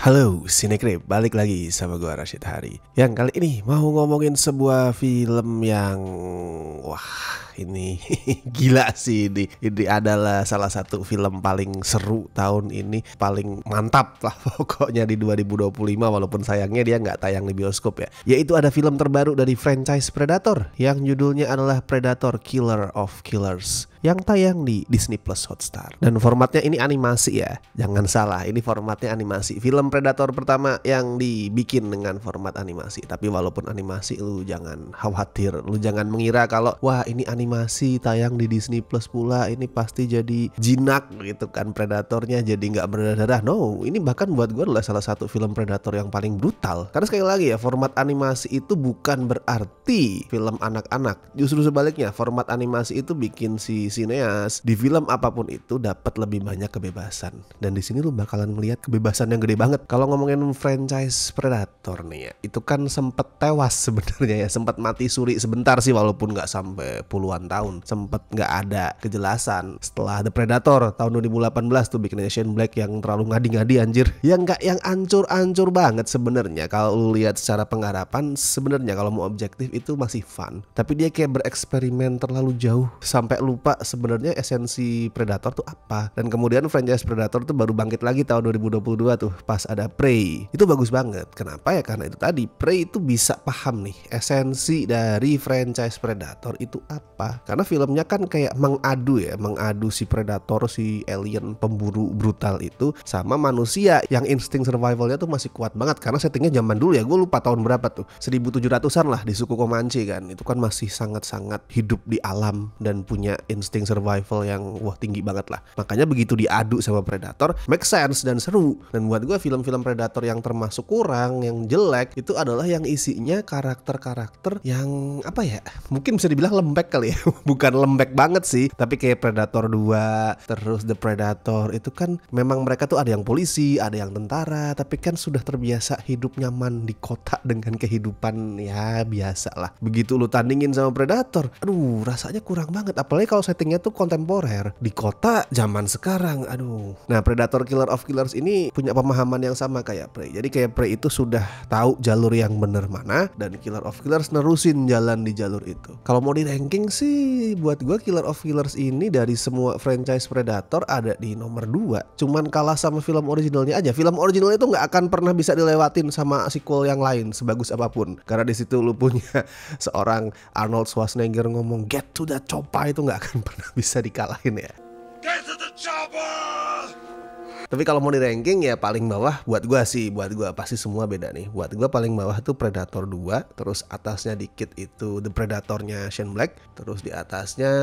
Halo Sinekrip, balik lagi sama gua Rashid Hari. Yang kali ini mau ngomongin sebuah film yang ini gila sih ini. Ini adalah salah satu film paling seru tahun ini, paling mantap lah pokoknya di 2025 walaupun sayangnya dia nggak tayang di bioskop ya. Yaitu ada film terbaru dari franchise Predator yang judulnya adalah Predator Killer of Killers yang tayang di Disney Plus Hotstar. Dan formatnya ini animasi ya. Jangan salah, ini formatnya animasi. Film Predator pertama yang dibikin dengan format animasi. Tapi walaupun animasi, lu jangan khawatir, lu jangan mengira kalau wah ini animasi tayang di Disney Plus pula, ini pasti jadi jinak gitu kan, Predatornya jadi nggak berdarah. No, ini bahkan buat gue adalah salah satu film Predator yang paling brutal. Karena sekali lagi ya, format animasi itu bukan berarti film anak-anak. Justru sebaliknya, format animasi itu bikin si sineas di film apapun itu dapat lebih banyak kebebasan. Dan di sini lu bakalan melihat kebebasan yang gede banget. Kalau ngomongin franchise Predator nih ya, itu kan sempet tewas sebenarnya ya, sempat mati suri sebentar sih walaupun nggak sampai puluhan tahun, sempet nggak ada kejelasan. Setelah The Predator tahun 2018 tuh bikin Shane Black yang terlalu ngadi-ngadi anjir, yang nggak yang ancur-ancur banget sebenarnya. Kalau lu lihat secara penggarapan sebenarnya kalau mau objektif itu masih fun, tapi dia kayak bereksperimen terlalu jauh sampai lupa sebenarnya esensi Predator tuh apa. Dan kemudian franchise Predator tuh baru bangkit lagi tahun 2022 tuh pas ada Prey. Itu bagus banget. Kenapa ya? Karena itu tadi, Prey itu bisa paham nih esensi dari franchise Predator itu apa. Karena filmnya kan kayak mengadu si Predator, si alien pemburu brutal itu sama manusia yang insting survivalnya tuh masih kuat banget. Karena settingnya zaman dulu ya, gue lupa tahun berapa tuh, 1700-an lah di suku Comanche kan. Itu kan masih sangat-sangat hidup di alam dan punya insting survival yang tinggi banget lah. Makanya begitu diadu sama Predator, make sense dan seru. Dan buat gue film-film Predator yang termasuk kurang, yang jelek, itu adalah yang isinya karakter-karakter yang apa ya, mungkin bisa dibilang lembek kali ya. Bukan lembek banget sih, tapi kayak Predator 2, terus The Predator itu kan memang mereka tuh ada yang polisi, ada yang tentara, tapi kan sudah terbiasa hidup nyaman di kota dengan kehidupan ya biasa lah. Begitu lu tandingin sama Predator, aduh rasanya kurang banget. Apalagi kalau settingnya tuh kontemporer di kota zaman sekarang, aduh. Nah, Predator Killer of Killers ini punya pemahaman yang sama kayak Prey. Jadi kayak Prey itu sudah tahu jalur yang bener mana, dan Killer of Killers nerusin jalan di jalur itu. Kalau mau di ranking sih, buat gue Killer of Killers ini dari semua franchise Predator ada di nomor 2. Cuman kalah sama film originalnya aja. Film originalnya itu nggak akan pernah bisa dilewatin sama sequel yang lain sebagus apapun. Karena di situ lu punya seorang Arnold Schwarzenegger ngomong get to the chopper, itu nggak akan pernah bisa dikalahin ya. Get to the chopper! Tapi kalau mau di ranking ya paling bawah buat gua pasti semua beda nih. Buat gua paling bawah tuh Predator 2, terus atasnya dikit itu The Predatornya Shane Black, terus di atasnya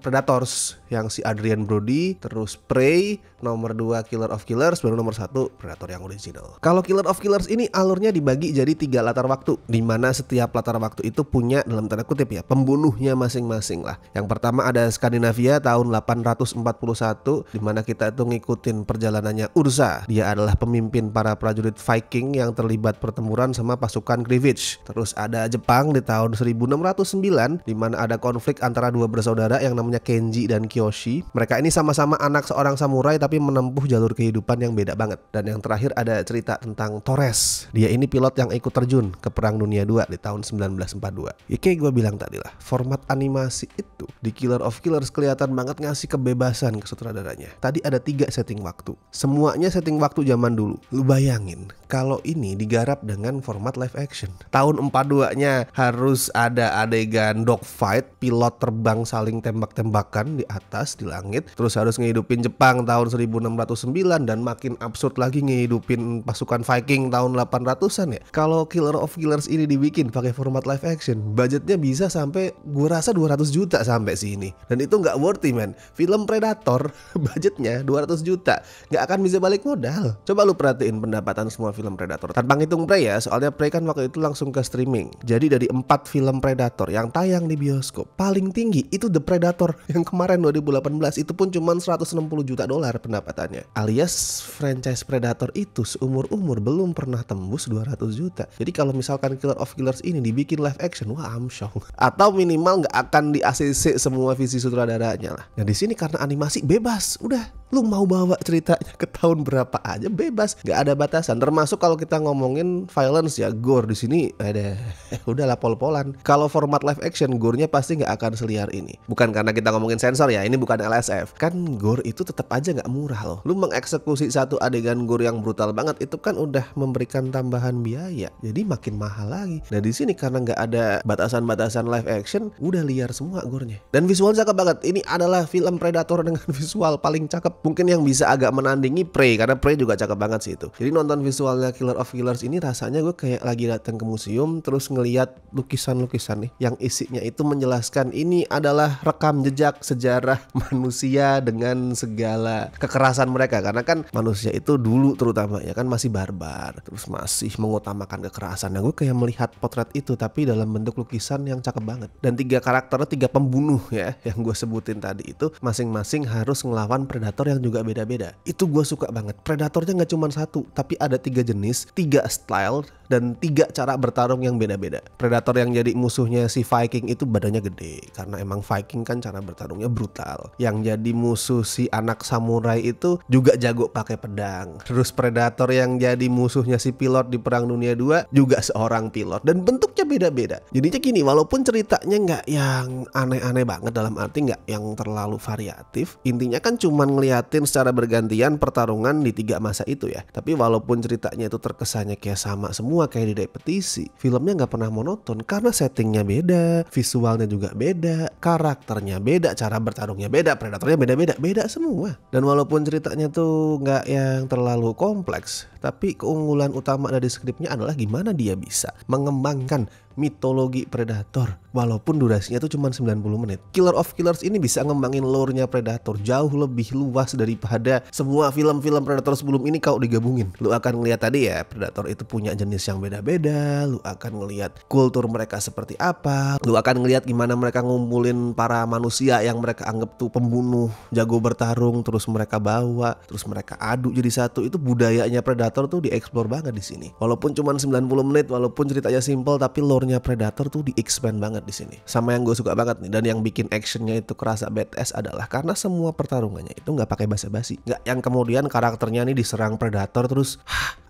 Predators yang si Adrian Brody, terus Prey, nomor 2 Killer of Killers, baru nomor 1 Predator yang original. Kalau Killer of Killers ini alurnya dibagi jadi 3 latar waktu, dimana setiap latar waktu itu punya dalam tanda kutip ya pembunuhnya masing-masing lah. Yang pertama ada Skandinavia tahun 841, dimana kita itu ngikutin perjalanan Urza. Dia adalah pemimpin para prajurit Viking yang terlibat pertempuran sama pasukan Greenwich. Terus ada Jepang di tahun 1609, di mana ada konflik antara dua bersaudara yang namanya Kenji dan Kiyoshi. Mereka ini sama-sama anak seorang samurai tapi menempuh jalur kehidupan yang beda banget. Dan yang terakhir ada cerita tentang Torres. Dia ini pilot yang ikut terjun ke Perang Dunia II di tahun 1942. Ya kayak gue bilang tadi lah, format animasi itu di Killer of Killers kelihatan banget ngasih kebebasan ke sutradaranya. Tadi ada 3 setting waktu. Semuanya setting waktu zaman dulu. Lu bayangin kalau ini digarap dengan format live action. Tahun 42-nya harus ada adegan dogfight, pilot terbang saling tembak-tembakan di atas di langit, terus harus ngehidupin Jepang tahun 1609, dan makin absurd lagi ngehidupin pasukan Viking tahun 800-an ya. Kalau Killer of Killers ini dibikin pakai format live action, budgetnya bisa sampai gua rasa 200 juta sampai sini. Dan itu nggak worthy man. Film Predator budgetnya 200 juta. Nggak akan bisa balik modal. Coba lu perhatiin pendapatan semua film Predator tanpa ngitung Prey ya, soalnya Prey kan waktu itu langsung ke streaming. Jadi dari 4 film Predator yang tayang di bioskop, paling tinggi itu The Predator yang kemarin 2018, itu pun cuma 160 juta dolar pendapatannya. Alias franchise Predator itu seumur-umur belum pernah tembus 200 juta. Jadi kalau misalkan Killer of Killers ini dibikin live action, wah I'm shocked. Atau minimal nggak akan di ACC semua visi sutradaranya lah. Nah di sini karena animasi bebas, udah Lu mau bawa ceritanya ke tahun berapa aja bebas, nggak ada batasan. Termasuk kalau kita ngomongin violence ya, gore di sini ada udahlah pol-polan. Kalau format live action gore-nya pasti nggak akan seliar ini. Bukan karena kita ngomongin sensor ya, ini bukan LSF. Kan gore itu tetap aja nggak murah loh. Lu mengeksekusi satu adegan gore yang brutal banget itu kan udah memberikan tambahan biaya, jadi makin mahal lagi. Nah di sini karena nggak ada batasan-batasan live action, udah liar semua gore-nya. Dan visual cakep banget. Ini adalah film Predator dengan visual paling cakep mungkin yang bisa agak menandingi Prey, karena Prey juga cakep banget sih itu. Jadi nonton visualnya Killer of Killers ini rasanya gue kayak lagi datang ke museum terus ngelihat lukisan-lukisan nih yang isinya itu menjelaskan ini adalah rekam jejak sejarah manusia dengan segala kekerasan mereka. Karena kan manusia itu dulu terutama ya kan masih barbar, terus masih mengutamakan kekerasan. Nah gue kayak melihat potret itu tapi dalam bentuk lukisan yang cakep banget. Dan 3 karakter, 3 pembunuh ya yang gue sebutin tadi itu masing-masing harus ngelawan predator yang juga beda-beda. Itu gue suka banget. Predatornya nggak cuma 1, tapi ada 3 jenis, 3 style, dan 3 cara bertarung yang beda-beda. Predator yang jadi musuhnya si Viking itu badannya gede, karena emang Viking kan cara bertarungnya brutal. Yang jadi musuh si anak samurai itu juga jago pakai pedang. Terus Predator yang jadi musuhnya si pilot di Perang Dunia 2 juga seorang pilot, dan bentuknya beda-beda. Jadinya gini, walaupun ceritanya nggak yang aneh-aneh banget, dalam arti nggak yang terlalu variatif, intinya kan cuman ngeliatin secara bergantian pertarungan di 3 masa itu ya. Tapi walaupun ceritanya itu terkesannya kayak sama semua kayak di repetisi, filmnya nggak pernah monoton karena settingnya beda, visualnya juga beda, karakternya beda, cara bertarungnya beda, predatornya beda-beda, beda semua. Dan walaupun ceritanya tuh nggak yang terlalu kompleks, tapi keunggulan utama dari skripnya adalah gimana dia bisa mengembangkan mitologi Predator walaupun durasinya tuh cuma 90 menit. Killer of Killers ini bisa ngembangin lore-nya Predator jauh lebih luas daripada semua film-film Predator sebelum ini kalau digabungin. Lu akan ngeliat tadi ya, Predator itu punya jenis yang beda-beda, lu akan ngeliat kultur mereka seperti apa, lu akan ngeliat gimana mereka ngumpulin para manusia yang mereka anggap tuh pembunuh, jago bertarung, terus mereka bawa, terus mereka adu jadi satu. Itu budayanya Predator tuh dieksplor banget di sini. Walaupun cuma 90 menit, walaupun ceritanya simple, tapi lore-nya Predator tuh di-expand banget di sini. Sama yang gue suka banget nih, dan yang bikin actionnya itu kerasa badass adalah karena semua pertarungannya itu nggak pakai basa-basi, nggak yang kemudian karakternya nih diserang Predator terus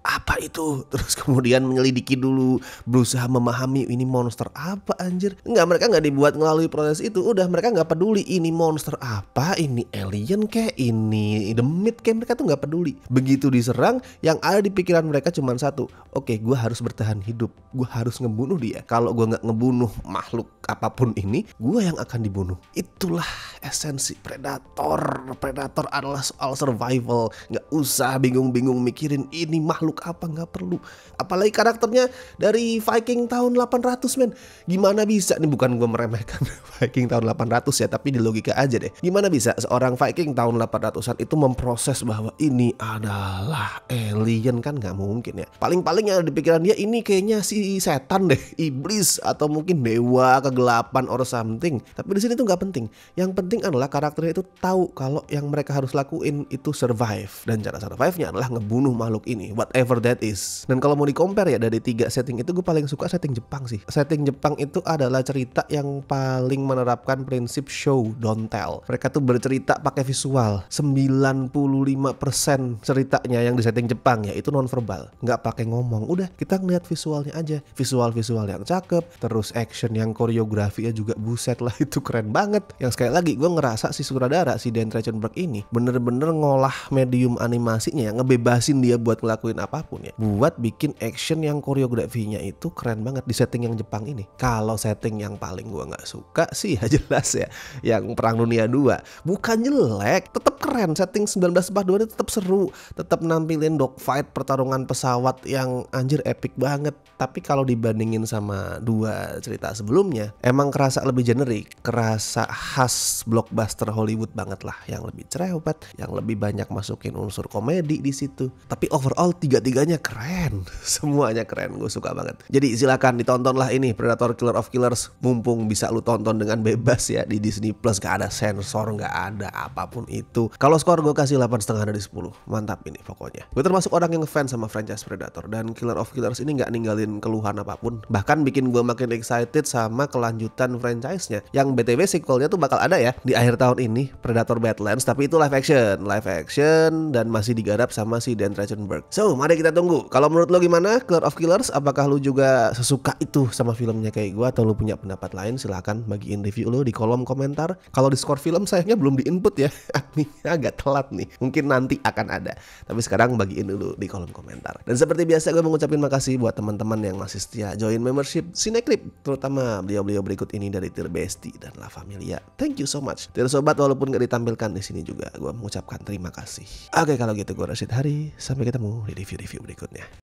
apa itu, terus kemudian menyelidiki dulu, berusaha memahami ini monster apa anjir. Enggak, mereka nggak dibuat melalui proses itu. Udah, mereka nggak peduli ini monster apa, ini alien kayak, ini demit kayak, mereka tuh nggak peduli. Begitu diserang, yang ada di pikiran mereka cuma satu, oke, gue harus bertahan hidup, gue harus ngebunuh dia. Kalau gue nggak ngebunuh makhluk apapun ini, gue yang akan dibunuh. Itulah esensi Predator. Predator adalah soal survival. Nggak usah bingung-bingung mikirin ini makhluk apa, nggak perlu. Apalagi karakternya dari Viking tahun 800 men. Gimana bisa, ini bukan gue meremehkan Viking tahun 800 ya, tapi di logika aja deh. Gimana bisa seorang Viking tahun 800-an itu memproses bahwa ini adalah alien? Kan nggak mungkin ya. Paling-paling yang ada di pikiran dia ini kayaknya si setan deh, iblis, atau mungkin dewa kegelapan or something. Tapi di sini tuh nggak penting. Yang penting adalah karakternya itu tahu kalau yang mereka harus lakuin itu survive, dan cara survive-nya adalah ngebunuh makhluk ini, whatever that is. Dan kalau mau di-compare ya dari 3 setting itu, gue paling suka setting Jepang sih. Setting Jepang itu adalah cerita yang paling menerapkan prinsip show don't tell. Mereka tuh bercerita pakai visual. 95% ceritanya yang di setting Jepang ya itu nonverbal, nggak pakai ngomong. Udah, kita ngeliat visualnya aja. Visual yang cakep, terus action yang koreografinya juga buset lah, itu keren banget. Yang sekali lagi gue ngerasa si sutradara, si Dan Trachtenberg ini bener-bener ngolah medium animasinya, ngebebasin dia buat ngelakuin apapun ya, buat bikin action yang koreografinya itu keren banget di setting yang Jepang ini. Kalau setting yang paling gue nggak suka sih ya jelas ya yang Perang Dunia 2. Bukan jelek, tetap keren. Setting 1942 itu tetap seru, tetap nampilin dogfight, pertarungan pesawat yang anjir epic banget. Tapi kalau dibandingin sama 2 cerita sebelumnya, emang kerasa lebih generik, kerasa khas blockbuster Hollywood banget lah, yang lebih cerewet, yang lebih banyak masukin unsur komedi di situ. Tapi overall 3 tiga-tiganya keren. Semuanya keren, gue suka banget. Jadi silakan ditontonlah ini Predator Killer of Killers. Mumpung bisa lu tonton dengan bebas ya di Disney Plus, gak ada sensor, gak ada apapun itu. Kalau skor gue kasih 8,5 dari 10. Mantap ini pokoknya. Gue termasuk orang yang ngefans sama franchise Predator, dan Killer of Killers ini gak ninggalin keluhan apapun. Bahkan bikin gue makin excited sama kelanjutan franchise-nya. Yang BTW sequelnya tuh bakal ada ya di akhir tahun ini, Predator Badlands, tapi itu live action dan masih digarap sama si Dan Trachtenberg. So, mari kita tunggu. Kalau menurut lo gimana Killer of Killers? Apakah lo juga sesuka itu sama filmnya kayak gue, atau lo punya pendapat lain? Silahkan bagiin review lo di kolom komentar. Kalau di skor film sayangnya belum di-input ya. Agak telat nih. Mungkin nanti akan ada. Tapi sekarang bagiin dulu di kolom komentar. Dan seperti biasa gue mengucapkan makasih buat teman-teman yang masih setia join membership Cinecrip, terutama beliau-beliau berikut ini dari Tir Besti dan La Familia. Thank you so much. Tir Sobat, walaupun gak ditampilkan di sini juga gue mengucapkan terima kasih. Oke, kalau gitu gue Rashid Hari. Sampai ketemu di review-review berikutnya.